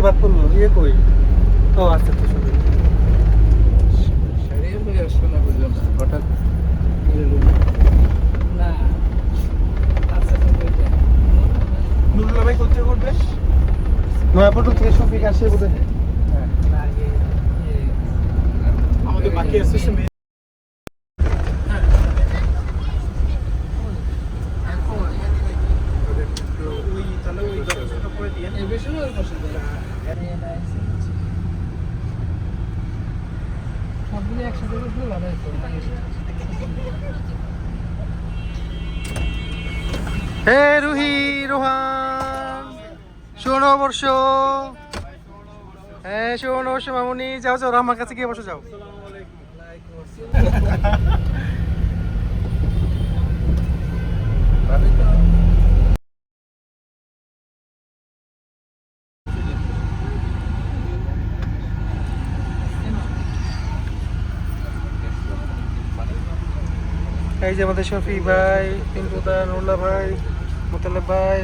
বাদ পড়লো ইয়ে কই ও আচ্ছা তো শুনুন হঠাৎ না আচ্ছা নুরুল্লাহ ভাই কোথায় করবে নয়াপটল থেকে শফিক আসে বোধহয় আমাদের বাকি আছে সবগুলো একসাথে করলে ভালো হতো। হে রুহি রোহান শোনো বর্ষ হ্যাঁ শোনো বর্ষ মামুনি যাও যাও আমার কাছে গিয়ে বসে যাও এই যে আমাদের শফি ভাই পিন্টুদা নুরুল্লাহ ভাই মোতালেব ভাই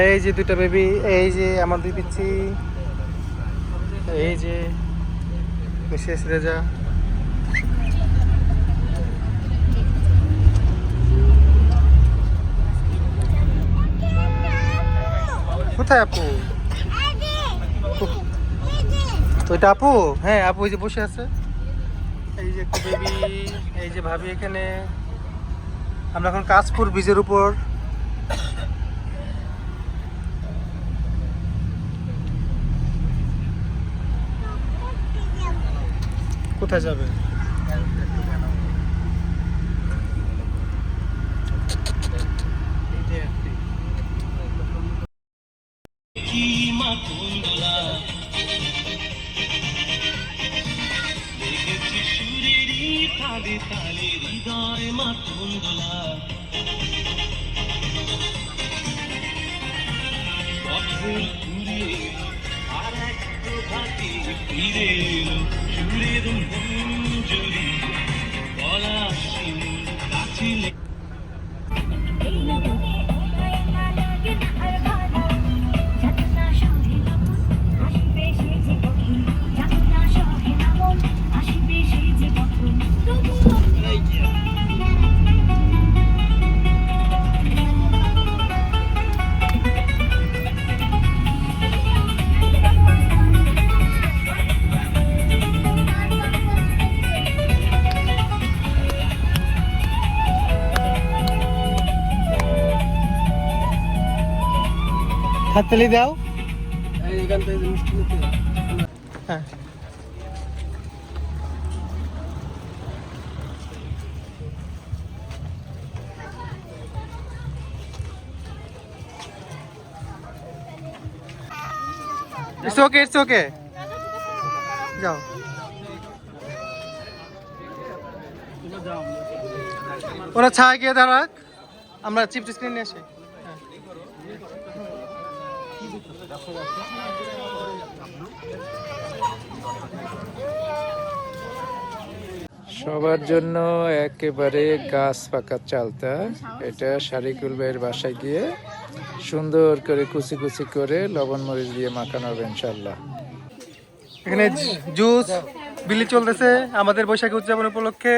এই যে দুইটা বেবি এই যে আমার দুই পিচ্ছি এই যে মিসেস রেজা কোথায় আপু ওইটা আপু হ্যাঁ আপু এই যে বসে আছে এই যে একটা বেবি এই যে ভাবি এখানে আমরা এখন কাশপুর ব্রিজের উপর কোথায় যাবে হৃদয় মাতুন্দলা বছর ঘুরে আর এক প্রভাতে ফিরে এলো সুরের মঞ্জুরি বলা শিমুল কাছিলে হাততালি দাও এইখান থেকে মিষ্টি নিতে হ্যাঁ It's okay. যাও ওরা ছায় গিয়ে দাঁড়াক আমরা চিপ স্ক্রিন নিয়ে আসি সবার জন্য একেবারে গাছ পাকা চালতা এটা শারিকুল ভাইয়ের বাসায় গিয়ে সুন্দর করে কুচি কুচি করে লবণ মরিচ দিয়ে মাখানো হবে ইনশাল্লাহ। এখানে জুস বিলি চলতেছে আমাদের বৈশাখী উদযাপন উপলক্ষে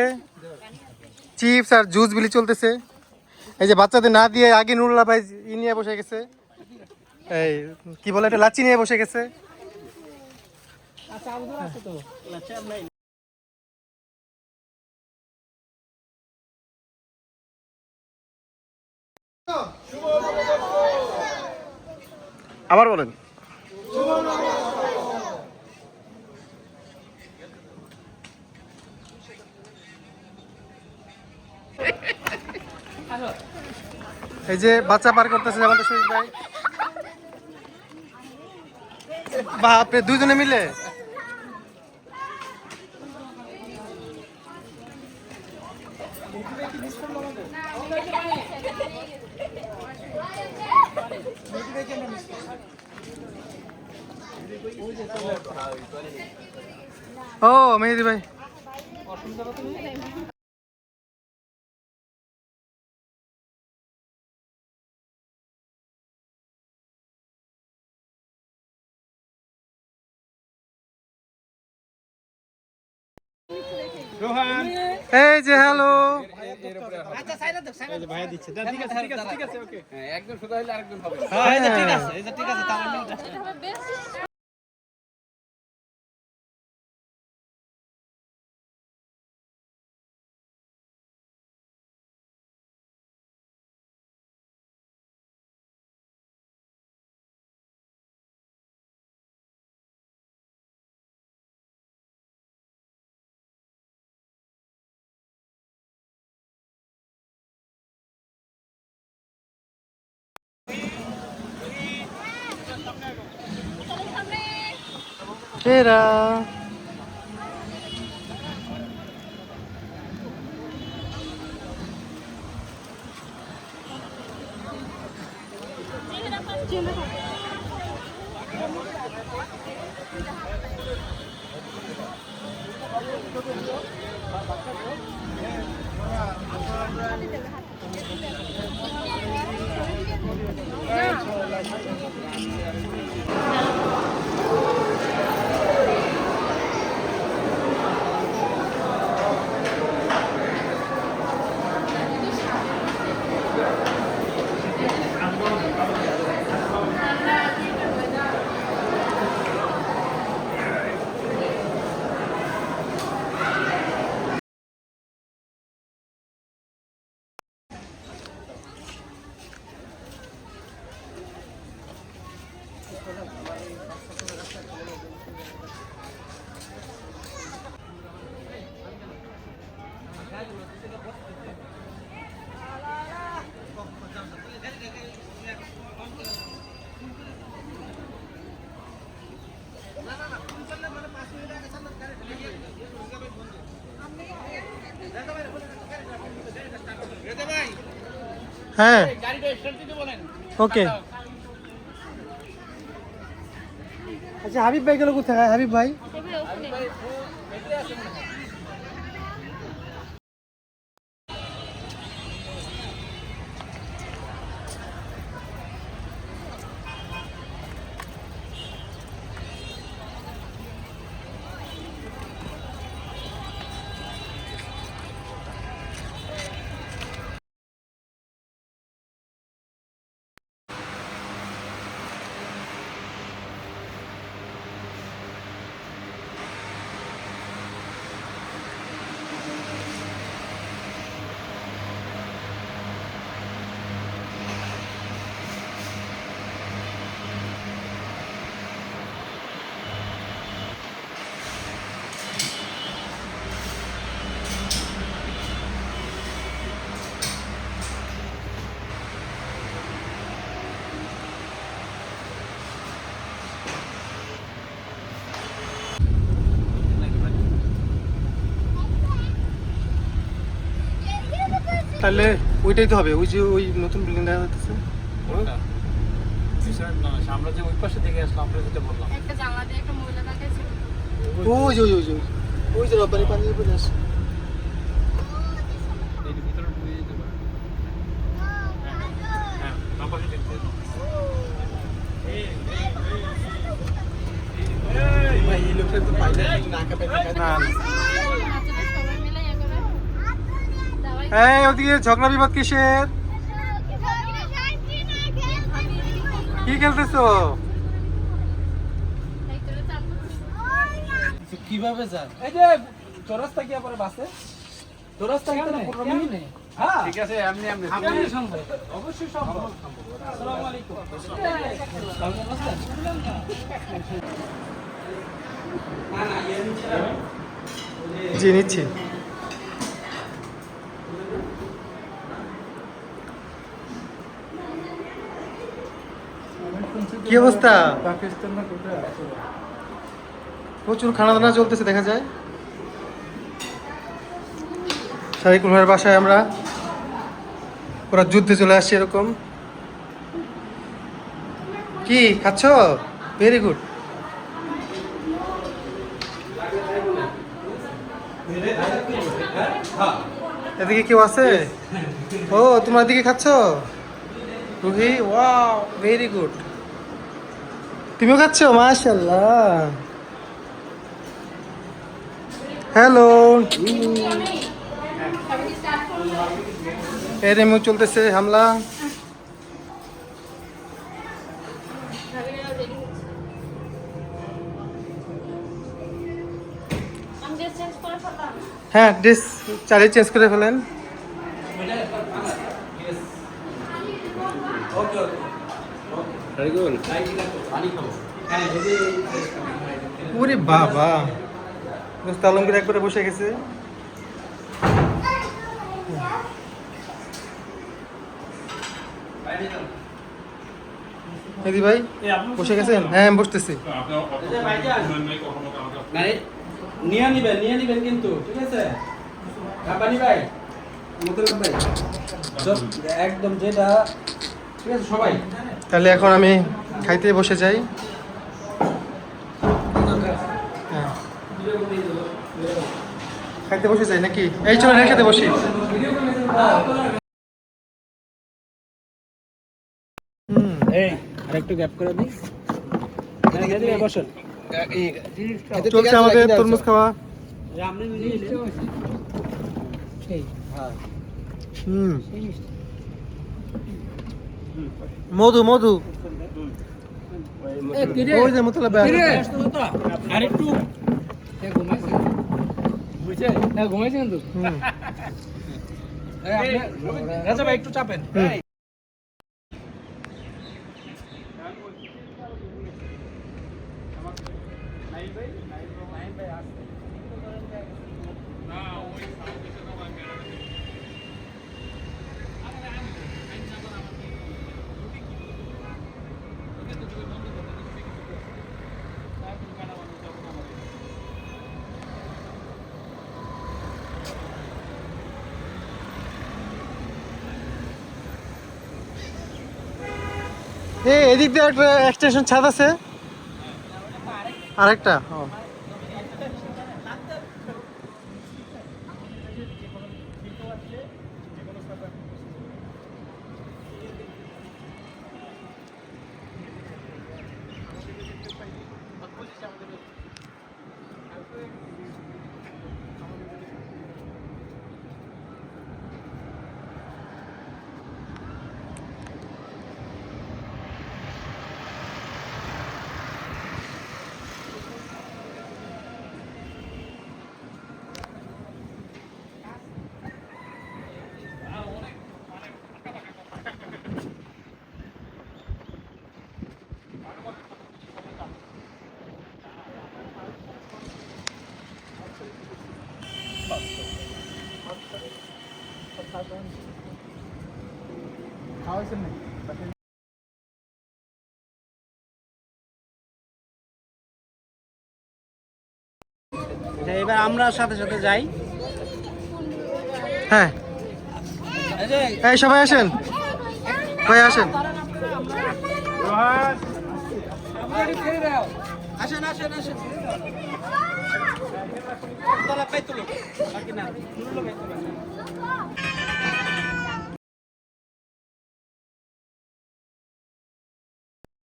চিপস আর জুস বিলি চলতেছে এই যে বাচ্চাদের না দিয়ে আগে নুরুল্লাহ ভাই নিয়ে বসে গেছে এই কি বলে এটা লাচ্ছি নিয়ে বসে গেছে আবার বলেন এই যে বাচ্চা পার করতেছে আমাদের শহীদ ভাই বাপরে দুইজনে মিলে ও মেহেদি ভাই এই যে হ্যালো, একজন শুধু হইলে আরেকজন হবে। এরা হ্যাঁ, ওকে। আচ্ছা, হাবিব ভাই গেল কোথায়? হাবিব ভাই তাহলে ওইটাই তো হবে, ওই যে ওই নতুন বিল্ডিং দেখা যাচ্ছে। আমরা যে ওই পাশে থেকে আসলাম, আমরা যেটা বললাম একটা জানলা দিয়ে একটা মহিলা তাকে ছিল। ওই যে ওই যে ওই যে রব্বারি পানির উপরে আসে। এই ভিতরে ঢুকে যেতে পারে। হ্যাঁ, বাম পাশে দেখতে হবে। ভাই এই লোকটা তো পাইলে না কাপে না বাচ্চাদের সবাই মিলে ইয়ে করে দাওয়াই এই ওদিকে ঝগড়া বিবাদ কিসের? কি খেলতেছো? এই করে তারপর কিভাবে যান? এই যে চৌরাস্তা কি পরে বাসে? চৌরাস্তা কি না 15 মিনিট নেই। হ্যাঁ ঠিক আছে, এমনি এমনি সম্ভব, অবশ্যই সম্ভব। আসসালামু আলাইকুম। কেমন আছেন? জি নিচ্ছি। কি অবস্থা? পাকিস্তান না কোথায়? প্রচুর খানা দানা চলতেছে দেখা যায়। শারিকুল ভাইয়ের বাসায় আমরা ওরা যুদ্ধে চলে আসছে এরকম। কি খাচ্ছ? Very good. এদিকে কেউ আছে? ও তোমরা এদিকে খাচ্ছ? Ruhi, wow very good. তুমিও খাচ্ছ? মাশাআল্লাহ। হ্যালো, এরএমইউ চলতেছে হামলা। হ্যাঁ, ড্রেস চালিয়ে চেঞ্জ করে ফেলেন। ওরে বাবা, দোস্ত আলমগীর একবারে বসে গেছে। মেহেদি ভাই বসে গেছেন? হ্যাঁ, আমি বসতেছি। নিয়ে নিবেন কিন্তু, ঠিক আছে রাব্বানি ভাই, মোতালেব ভাই, একদম যেটা ঠিক আছে সবাই। তাহলে এখন আমি খাইতে বসে যাই। হ্যাঁ, খাইতে বসে যাই নাকি? এই চলেন একসাথে বসি। এই আরেকটু গ্যাপ করে দিই। বসেন। চলছে আমাদের তরমুজ খাওয়া। মধু মধু ওই যে মোতালেব ভাই। আরেকটু ঘুমাইছে কিন্তু রাজা ভাই একটু চাপেন। এদিক দিয়ে একটা এক্সটেনশন ছাদ আছে, আরেকটা। এবার আমরা সাথে সাথে যাই। হ্যাঁ, এই সবাই আসেন, ভাই আসেন। আসেন আসেন আসেন।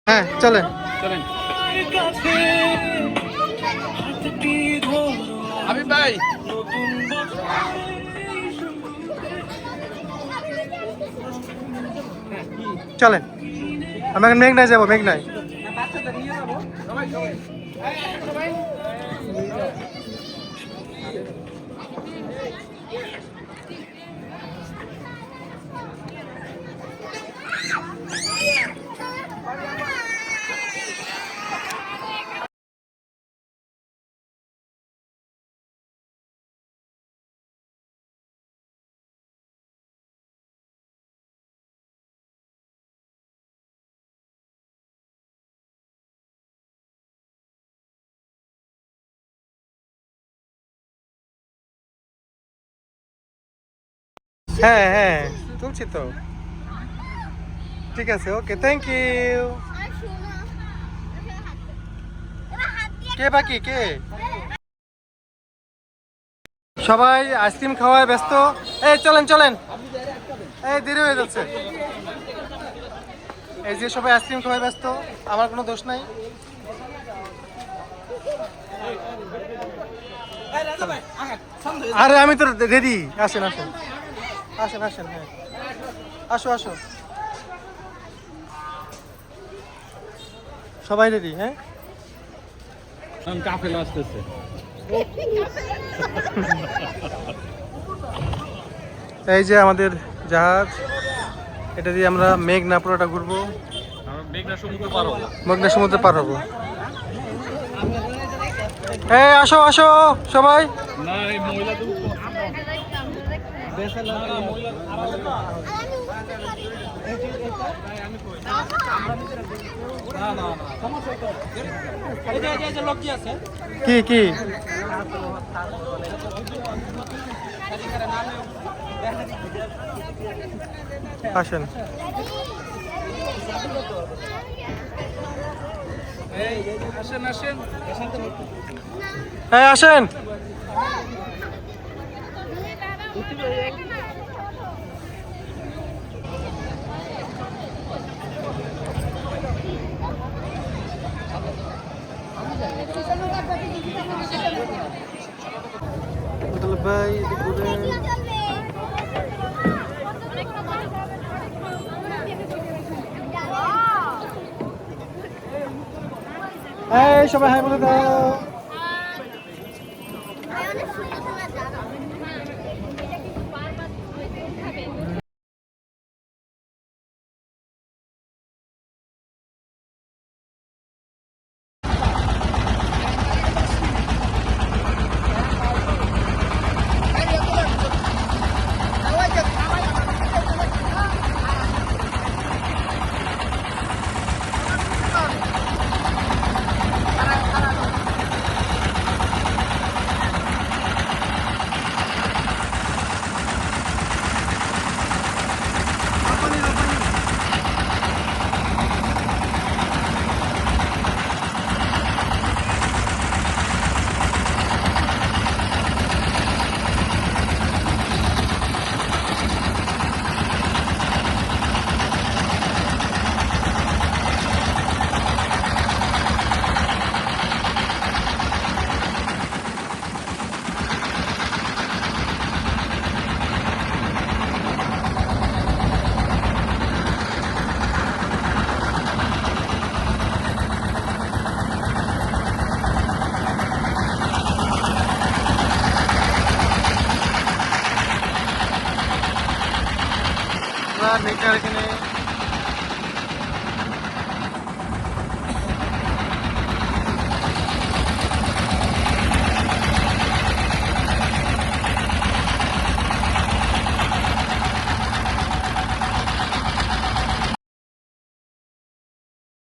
হ্যাঁ, চলেন। চলেন হাবিব ভাই। চলেন, আমরা এখন মেঘনায় যাবো। মেঘনায় বাচ্চাদের নিয়ে যাবো সবাই সবাই। হ্যাঁ হ্যাঁ, তুলছি তো। ঠিক আছে, ওকে, থ্যাংক ইউ। কে বাকি কে? সবাই আইসক্রিম খাওয়ায় ব্যস্ত। এই চলেন চলেন, এই দেরি হয়ে যাচ্ছে। এই যে সবাই আইসক্রিম খাওয়ায় ব্যস্ত, আমার কোনো দোষ নাই। এই রাজা ভাই আগান সামনে আরে আমি তো রেডি, আসেন আসেন আসেন আসেন, হ্যাঁ আসো আসো, সবাই রেডি, হ্যাঁ কাফেল আসতেছে এই যে আমাদের জাহাজ, এটা দিয়ে আমরা মেঘনা পুরোটা ঘুরবো, মেঘনা সমুদ্র পার হবো মেঘনা সমুদ্রে পার হবো। এই আসো আসো সবাই, না এই মহিলা তো কি কি আসেন, আসেন আসেন এই আসেন, ভাই ঘুরে এই সবাই হাই বলে দাও। মেঘনার এখানে